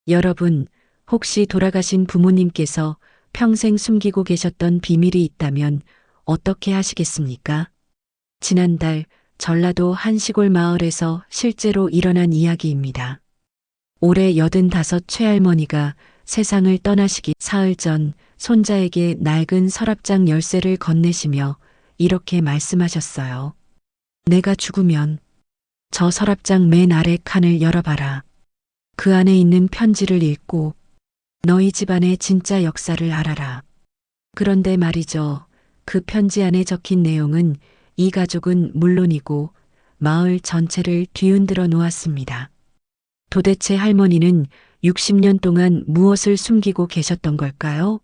여러분, 혹시 돌아가신 부모님께서 평생 숨기고 계셨던 비밀이 있다면 어떻게 하시겠습니까? 지난달 전라도 한 시골 마을에서 실제로 일어난 이야기입니다. 올해 85 최할머니가 세상을 떠나시기 사흘 전 손자에게 낡은 서랍장 열쇠를 건네시며 이렇게 말씀하셨어요. 내가 죽으면 저 서랍장 맨 아래 칸을 열어봐라. 그 안에 있는 편지를 읽고 너희 집안의 진짜 역사를 알아라. 그런데 말이죠. 그 편지 안에 적힌 내용은 이 가족은 물론이고 마을 전체를 뒤흔들어 놓았습니다. 도대체 할머니는 60년 동안 무엇을 숨기고 계셨던 걸까요?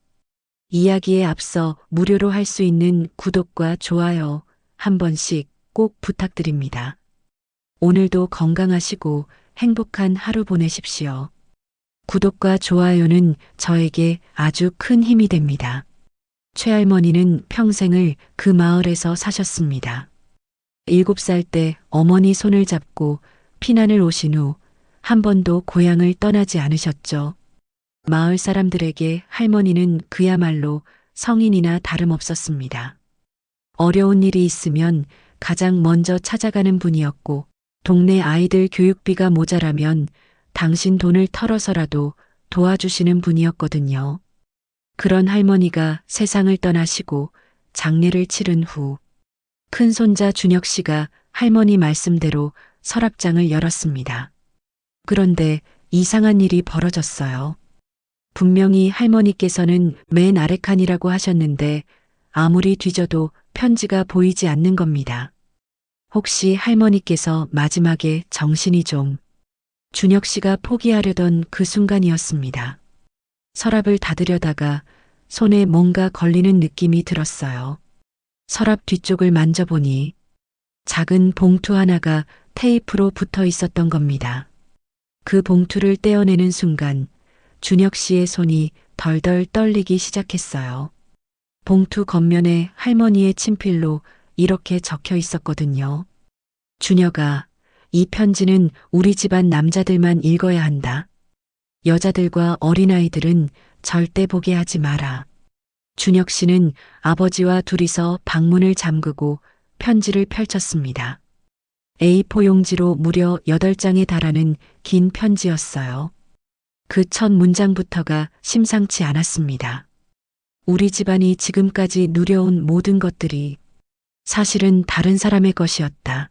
이야기에 앞서 무료로 할 수 있는 구독과 좋아요 한 번씩 꼭 부탁드립니다. 오늘도 건강하시고 행복한 하루 보내십시오. 구독과 좋아요는 저에게 아주 큰 힘이 됩니다. 최할머니는 평생을 그 마을에서 사셨습니다. 7살 때 어머니 손을 잡고 피난을 오신 후 한 번도 고향을 떠나지 않으셨죠. 마을 사람들에게 할머니는 그야말로 성인이나 다름없었습니다. 어려운 일이 있으면 가장 먼저 찾아가는 분이었고, 동네 아이들 교육비가 모자라면 당신 돈을 털어서라도 도와주시는 분이었거든요. 그런 할머니가 세상을 떠나시고 장례를 치른 후 큰손자 준혁 씨가 할머니 말씀대로 서랍장을 열었습니다. 그런데 이상한 일이 벌어졌어요. 분명히 할머니께서는 맨 아래 칸이라고 하셨는데 아무리 뒤져도 편지가 보이지 않는 겁니다. 혹시 할머니께서 마지막에 정신이 좀 준혁 씨가 포기하려던 그 순간이었습니다. 서랍을 닫으려다가 손에 뭔가 걸리는 느낌이 들었어요. 서랍 뒤쪽을 만져보니 작은 봉투 하나가 테이프로 붙어 있었던 겁니다. 그 봉투를 떼어내는 순간 준혁 씨의 손이 덜덜 떨리기 시작했어요. 봉투 겉면에 할머니의 친필로 이렇게 적혀 있었거든요. 준혁아, 이 편지는 우리 집안 남자들만 읽어야 한다. 여자들과 어린아이들은 절대 보게 하지 마라. 준혁 씨는 아버지와 둘이서 방문을 잠그고 편지를 펼쳤습니다. A4 용지로 무려 8장에 달하는 긴 편지였어요. 그 첫 문장부터가 심상치 않았습니다. 우리 집안이 지금까지 누려온 모든 것들이 사실은 다른 사람의 것이었다.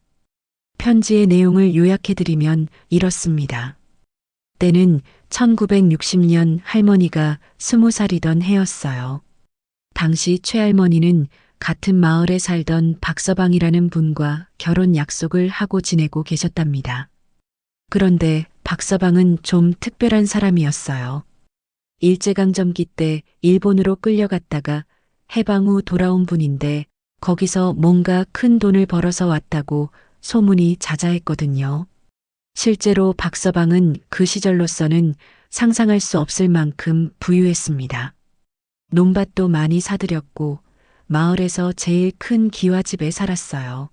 편지의 내용을 요약해드리면 이렇습니다. 때는 1960년 할머니가 20살이던 해였어요. 당시 최할머니는 같은 마을에 살던 박서방이라는 분과 결혼 약속을 하고 지내고 계셨답니다. 그런데 박서방은 좀 특별한 사람이었어요. 일제강점기 때 일본으로 끌려갔다가 해방 후 돌아온 분인데 거기서 뭔가 큰 돈을 벌어서 왔다고 소문이 자자했거든요. 실제로 박서방은 그 시절로서는 상상할 수 없을 만큼 부유했습니다. 논밭도 많이 사들였고 마을에서 제일 큰 기와집에 살았어요.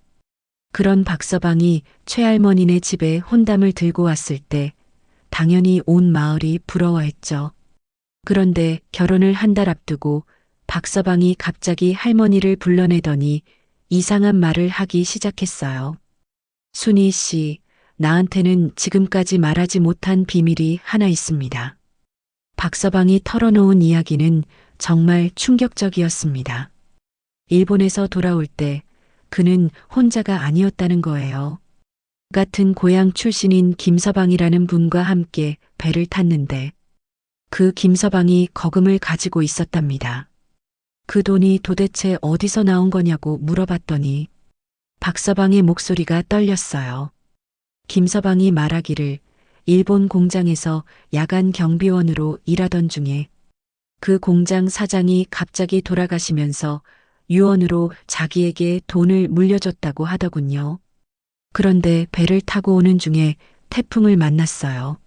그런 박서방이 최할머니네 집에 혼담을 들고 왔을 때 당연히 온 마을이 부러워했죠. 그런데 결혼을 한 달 앞두고 박서방이 갑자기 할머니를 불러내더니 이상한 말을 하기 시작했어요. 순희 씨, 나한테는 지금까지 말하지 못한 비밀이 하나 있습니다. 박서방이 털어놓은 이야기는 정말 충격적이었습니다. 일본에서 돌아올 때 그는 혼자가 아니었다는 거예요. 같은 고향 출신인 김서방이라는 분과 함께 배를 탔는데 그 김서방이 거금을 가지고 있었답니다. 그 돈이 도대체 어디서 나온 거냐고 물어봤더니 박서방의 목소리가 떨렸어요. 김서방이 말하기를 일본 공장에서 야간 경비원으로 일하던 중에 그 공장 사장이 갑자기 돌아가시면서 유언으로 자기에게 돈을 물려줬다고 하더군요. 그런데 배를 타고 오는 중에 태풍을 만났어요.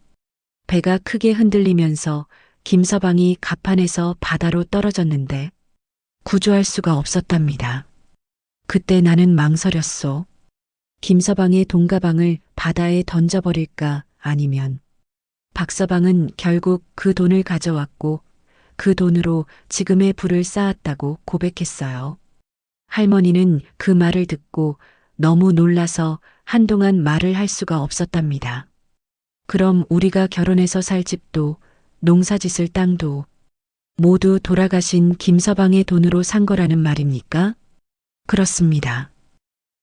배가 크게 흔들리면서 김서방이 갑판에서 바다로 떨어졌는데 구조할 수가 없었답니다. 그때 나는 망설였소. 김서방의 돈가방을 바다에 던져버릴까 아니면 박서방은 결국 그 돈을 가져왔고 그 돈으로 지금의 부를 쌓았다고 고백했어요. 할머니는 그 말을 듣고 너무 놀라서 한동안 말을 할 수가 없었답니다. 그럼 우리가 결혼해서 살 집도 농사 짓을 땅도 모두 돌아가신 김서방의 돈으로 산 거라는 말입니까? 그렇습니다.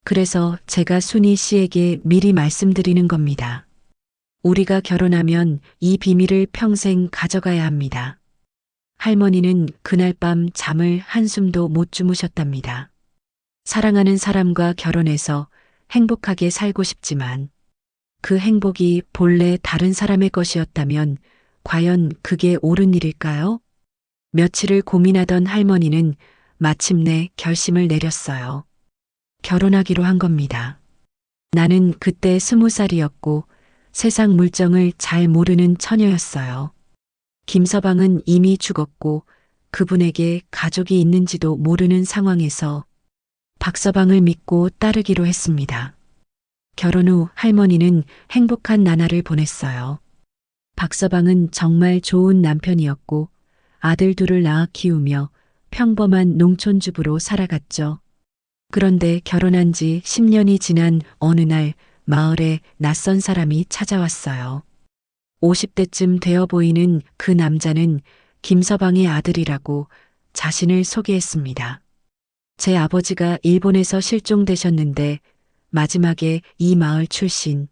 그래서 제가 순희 씨에게 미리 말씀드리는 겁니다. 우리가 결혼하면 이 비밀을 평생 가져가야 합니다. 할머니는 그날 밤 잠을 한숨도 못 주무셨답니다. 사랑하는 사람과 결혼해서 행복하게 살고 싶지만 그 행복이 본래 다른 사람의 것이었다면 과연 그게 옳은 일일까요? 며칠을 고민하던 할머니는 마침내 결심을 내렸어요. 결혼하기로 한 겁니다. 나는 그때 20살이었고 세상 물정을 잘 모르는 처녀였어요. 김서방은 이미 죽었고 그분에게 가족이 있는지도 모르는 상황에서 박서방을 믿고 따르기로 했습니다. 결혼 후 할머니는 행복한 나날을 보냈어요. 박서방은 정말 좋은 남편이었고 아들 둘을 낳아 키우며 평범한 농촌주부로 살아갔죠. 그런데 결혼한 지 10년이 지난 어느 날 마을에 낯선 사람이 찾아왔어요. 50대쯤 되어 보이는 그 남자는 김서방의 아들이라고 자신을 소개했습니다. 제 아버지가 일본에서 실종되셨는데 마지막에 이 마을 출신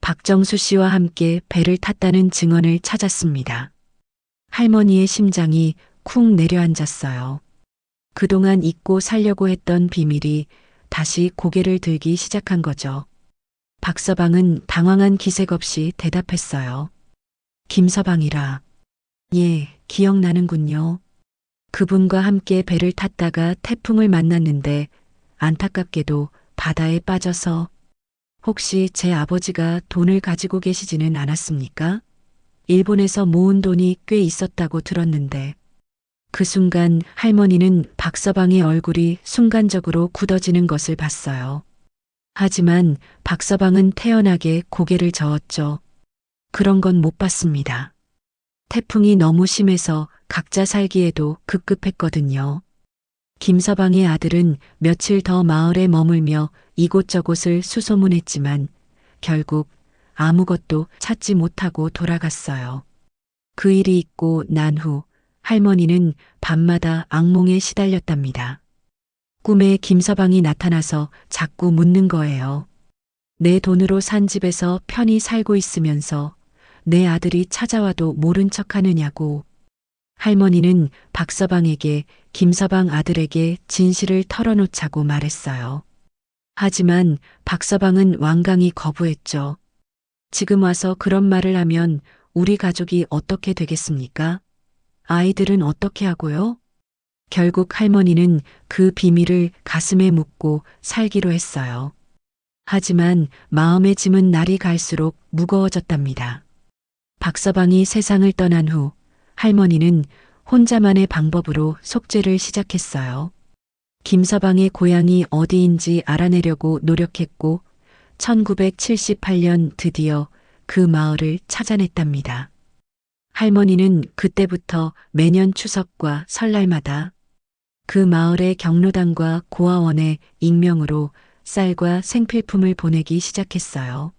박정수 씨와 함께 배를 탔다는 증언을 찾았습니다. 할머니의 심장이 쿵 내려앉았어요. 그동안 잊고 살려고 했던 비밀이 다시 고개를 들기 시작한 거죠. 박서방은 당황한 기색 없이 대답했어요. 김서방이라. 예, 기억나는군요. 그분과 함께 배를 탔다가 태풍을 만났는데 안타깝게도 바다에 빠져서 혹시 제 아버지가 돈을 가지고 계시지는 않았습니까? 일본에서 모은 돈이 꽤 있었다고 들었는데 그 순간 할머니는 박서방의 얼굴이 순간적으로 굳어지는 것을 봤어요. 하지만 박서방은 태연하게 고개를 저었죠. 그런 건 못 봤습니다. 태풍이 너무 심해서 각자 살기에도 급급했거든요. 김서방의 아들은 며칠 더 마을에 머물며 이곳저곳을 수소문했지만 결국 아무것도 찾지 못하고 돌아갔어요. 그 일이 있고 난 후 할머니는 밤마다 악몽에 시달렸답니다. 꿈에 김서방이 나타나서 자꾸 묻는 거예요. 내 돈으로 산 집에서 편히 살고 있으면서 내 아들이 찾아와도 모른 척 하느냐고. 할머니는 박서방에게 김서방 아들에게 진실을 털어놓자고 말했어요. 하지만 박서방은 완강히 거부했죠. 지금 와서 그런 말을 하면 우리 가족이 어떻게 되겠습니까? 아이들은 어떻게 하고요? 결국 할머니는 그 비밀을 가슴에 묻고 살기로 했어요. 하지만 마음의 짐은 날이 갈수록 무거워졌답니다. 박서방이 세상을 떠난 후 할머니는 혼자만의 방법으로 속죄를 시작했어요. 김서방의 고향이 어디인지 알아내려고 노력했고 1978년 드디어 그 마을을 찾아냈답니다. 할머니는 그때부터 매년 추석과 설날마다 그 마을의 경로당과 고아원에 익명으로 쌀과 생필품을 보내기 시작했어요.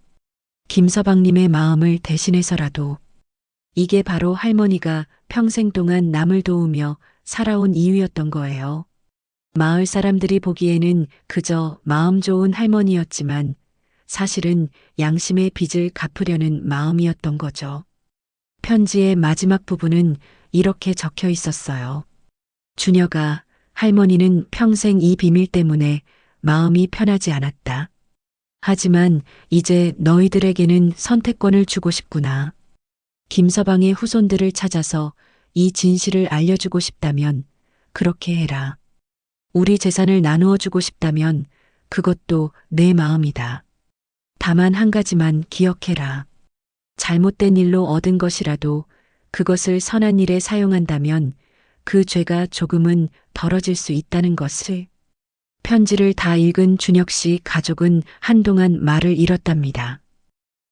김서방님의 마음을 대신해서라도. 이게 바로 할머니가 평생 동안 남을 도우며 살아온 이유였던 거예요. 마을 사람들이 보기에는 그저 마음 좋은 할머니였지만 사실은 양심의 빚을 갚으려는 마음이었던 거죠. 편지의 마지막 부분은 이렇게 적혀 있었어요. 준혁아, 할머니는 평생 이 비밀 때문에 마음이 편하지 않았다. 하지만 이제 너희들에게는 선택권을 주고 싶구나. 김서방의 후손들을 찾아서 이 진실을 알려주고 싶다면 그렇게 해라. 우리 재산을 나누어 주고 싶다면 그것도 내 마음이다. 다만 한 가지만 기억해라. 잘못된 일로 얻은 것이라도 그것을 선한 일에 사용한다면 그 죄가 조금은 덜어질 수 있다는 것을. 편지를 다 읽은 준혁 씨 가족은 한동안 말을 잃었답니다.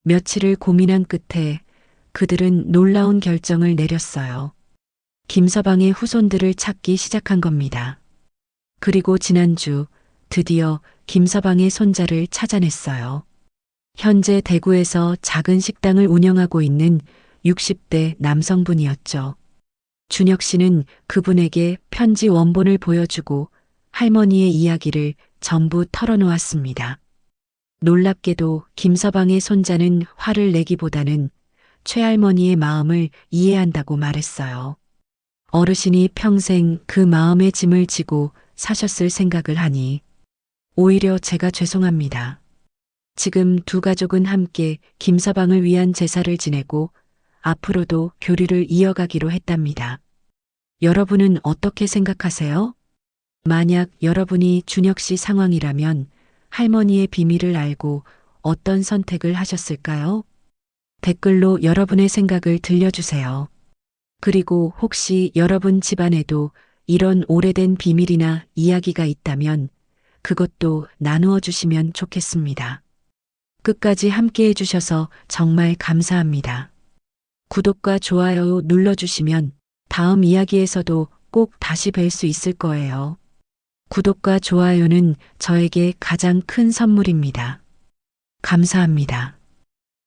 며칠을 고민한 끝에 그들은 놀라운 결정을 내렸어요. 김서방의 후손들을 찾기 시작한 겁니다. 그리고 지난주 드디어 김서방의 손자를 찾아냈어요. 현재 대구에서 작은 식당을 운영하고 있는 60대 남성분이었죠. 준혁 씨는 그분에게 편지 원본을 보여주고 할머니의 이야기를 전부 털어놓았습니다. 놀랍게도 김서방의 손자는 화를 내기보다는 최할머니의 마음을 이해한다고 말했어요. 어르신이 평생 그 마음의 짐을 지고 사셨을 생각을 하니 오히려 제가 죄송합니다. 지금 두 가족은 함께 김서방을 위한 제사를 지내고 앞으로도 교류를 이어가기로 했답니다. 여러분은 어떻게 생각하세요? 만약 여러분이 준혁 씨 상황이라면 할머니의 비밀을 알고 어떤 선택을 하셨을까요? 댓글로 여러분의 생각을 들려주세요. 그리고 혹시 여러분 집안에도 이런 오래된 비밀이나 이야기가 있다면 그것도 나누어 주시면 좋겠습니다. 끝까지 함께 해주셔서 정말 감사합니다. 구독과 좋아요 눌러주시면 다음 이야기에서도 꼭 다시 뵐 수 있을 거예요. 구독과 좋아요는 저에게 가장 큰 선물입니다. 감사합니다.